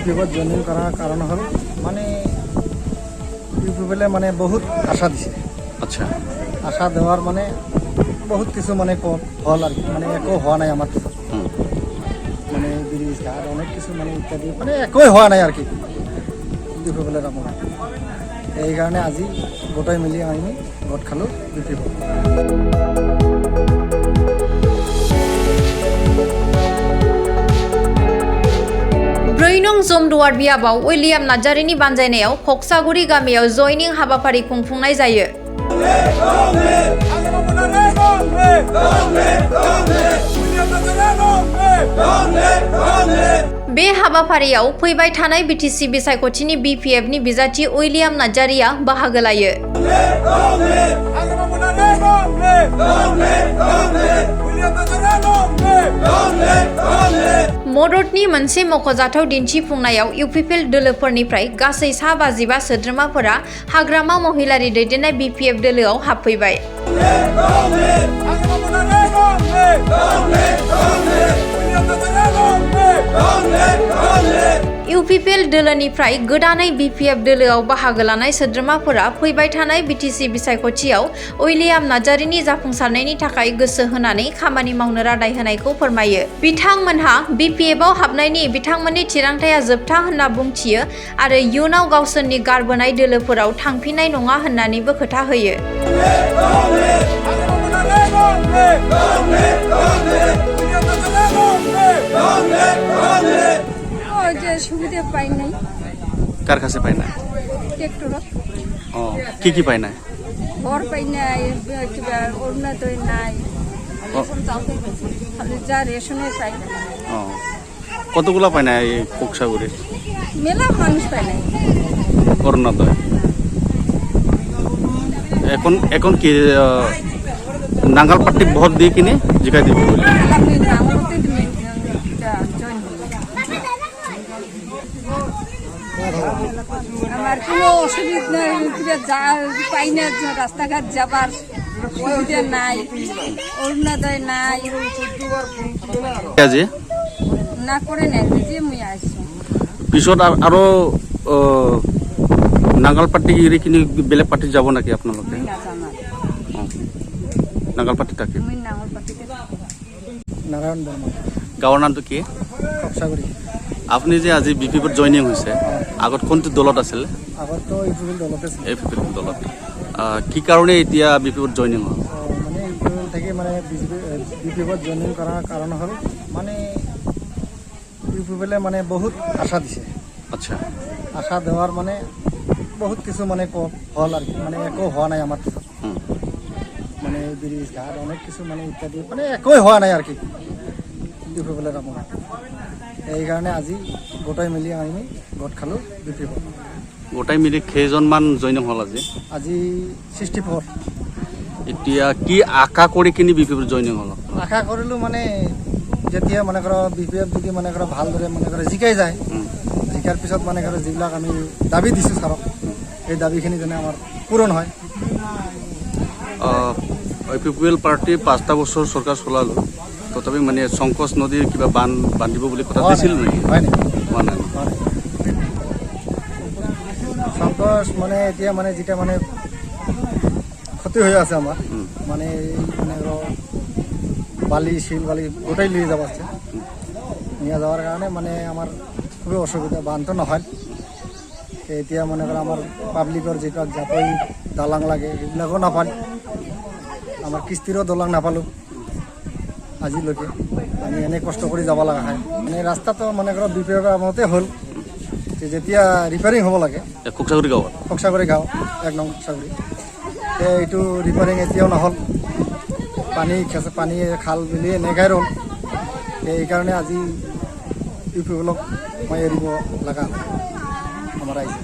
ইউটিউবত জইনিং কৰাৰ কাৰণ হ'ল মানে ইউটিউবলে মানে বহুত আশা দিছে। আচ্ছা, আশা দেওয়ার মানে বহুত কিছু মানে হল আর কি, মানে একো হওয়া নাই আমার মানে ব্রিজ ঘাট অনেক কিছু মানে ইত্যাদি মানে একোই হওয়া নাই আর কি ইউটিউবলে আমার। এই কারণে আজি গোটাই মিলি আমি গোট খালো ইউটিউব। ब्रैनं जमदुवार बियाबाव उइलियाम नार्जारिनि बानजायनायाव खक्सागुरि गामियाव जयनिं हाबाफारि खुंफुंनाय जायो। बे हाबाफारियाव फैबाय थानाय बिटिसि बिसायख'थिनि बिपिएफनि बिजाथि उइलियाम नार्जारिया बाहागो लायो। मददनि मोनसे मख'जाथाव दिन्थिफुंनायाव इउपिपिएल दोलोफोरनिफ्राय गासै सा 55 सोद्रोमाफोरा हाग्रामा महिलारि दैदेननाय बिपिएफ दोलोआव हाबफैबाय। इउपिपिएल दोलोनिफ्राय गोदानै बिपिएफ दोलोआव बाहागो लानाय सोद्रोमाफोरा फैबाय थानाय बिटिसि बिसायख'थियाव उइलियाम नार्जारिनि जाफुंसारनायनि थाखाय गोसो होनानै खामानि मावनो रादाय होनायखौ फोरमायो। बिथांमोनहा बिपिएफआव हाबनायनि बिथांमोननि थिरांथाया जोबथा होनना बुंथियो आरो इयुनाव गावसोरनि गारबोनाय दोलोफोराव थांफिननाय नङा होननानैबो खोथा होयो। সুবিধা পাই নাই। কার কাছে পাই না? ট্রেক্টরত। কি পাই না? ঘর পাই নাই, কিবা অরুণোদয় নাই, খালি যা রেশনে পাই। কতগুলা পাই না এই কোকসাগুড়ি? মেলা মানুষ পাই নাই অরুণোদয়। এখন কি নাঙ্গাল পাট্টি ভোট দিয়ে কিনে জিকাই দিবি বলে? আমি নাঙ্গলতে জয়েন হই। আমার কোনো অসুবিধা পাই না, রাস্তাঘাট যাবার সুবিধা নাই, অরুণোদয় নাই। না করে নেই যে মুই আসছি পিছত আৰু নাঙ্গাল পাট্টি কিনি বেলেগ পার্টি যাব নাকি আপোনালোকে? নাঙ্গাল পাট্টি থাকে। নাঙ্গল পাটিতে নারায়ণ বর্মা। গাঁৱৰ নামটো কি? খক্সাগুৰি। আপুনি যে আজি বিপিএফত জইনিং হৈছে, আগত কোনটো দলত আছিল? আগতো ইউটিউবল দলতে আছিল। ইউপিপিএল দলত। কি কাৰণে এতিয়া বিপিএফত জইনিং হ'ল? মানে ইউটিউবল থেকে মানে বিপিএফত জইনিং কৰাৰ কাৰণ হ'ল মানে ইউটিউবলে মানে বহুত আশা দিছে। আচ্ছা, আশা দেওয়ার মানে বহুত কিছু মানে হল আর কি, মানে একো হওয়া নাই আমার মানে ব্রিজ ঘাট অনেক কিছু মানে ইত্যাদি মানে একোই হওয়া নাই আর কি ইউটিউবলে আমার। এই কারণে আজি গোটাই মিলি আমি গোট খালো বিপিএফ। গোটাই মিলি কেইজনমান জইনিং হ'ল আজি? আজি 64। এতিয়া কি আশা কৰি কিনি বিপিএফত জইনিং হ'ল? আশা কৰিলোঁ মানে যেতিয়া মানে বিপিএফ যদি মানে ভালদৰে মানে জিকাই যায়, জিকাৰ পিছত মানে যিবিলাক আমি দাবী দিছোঁ ছাৰক, এই দাবীখিনি যেনে আমাৰ পূৰণ হয়। ইউপিপিএল পাৰ্টি 5টা বছৰ চৰকাৰ চলালোঁ, তথাপি মানে সংকোচ নদীৰ কিবা বান্ধিব বুলি কথা দিছিল নেকি? হয় নাই, হোৱা নাই। সংকোচ মানে এতিয়া মানে যেতিয়া মানে ক্ষতি হৈ আছে আমাৰ মানে মানে বালি শিল বালি গোটাই নিয়ে যাব আছে, নিয়ে যাওয়ার কারণে মানে আমার খুবই অসুবিধা, বানতো নহয়। এতিয়া মনে করো আমার পাবলিকৰ যেটা জাপই দালাং লাগে এইবিলাকও নাপাল, আমাৰ কিস্তিৰও দলাং নাপালোঁ আজিলৈকে। আমি এনে কষ্ট কৰি যাব লগা হয়। মানে ৰাস্তাটো মানে কৰো বিপিএফ আমতে হ'ল, যেতিয়া ৰিপেয়াৰিং হ'ব লাগে খক্সাগুৰি গাঁৱত, খক্সাগুৰি গাঁও 1 নং খক্সাগুৰি, এইটো ৰিপেয়াৰিং এতিয়াও নহ'ল। পানী খাল বিলি এনেকাই ৰ'ল। এইকাৰণে আজি ইউপিএফক মই এৰিব লগা আমাৰ ৰাইজে।